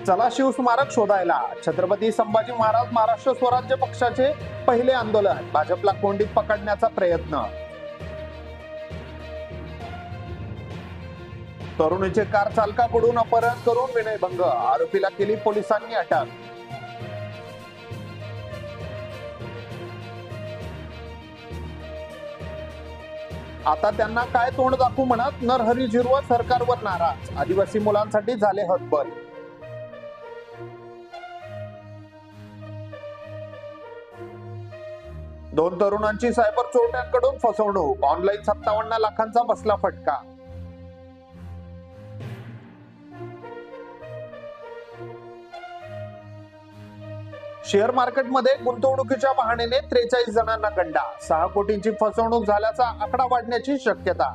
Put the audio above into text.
चला शिवस्मारक शोधायला. छत्रपती संभाजी महाराज महाराष्ट्र स्वराज्य पक्षाचे पहिले आंदोलन, भाजपला कोंडीत पकडण्याचा प्रयत्न. तरुणीचे कार चालकाकडून अपहरण करून विनयभंग, आरोपीला केली पोलिसांनी अटक. आता त्यांना काय तोंड दाखवू म्हणत नरहरी झिरवळ सरकारवर नाराज, आदिवासी मुलांसाठी झाले हतबल. दोन तरुणांची सायबर चोरट्यांकडून फसवणूक, ऑनलाईन 57 लाखांचा बसला फटका. शेअर मार्केटमध्ये गुंतवणुकीच्या बहाण्याने 43 जणांना गंडा, 6 कोटींची फसवणूक झाल्याचा आकडा वाढण्याची शक्यता.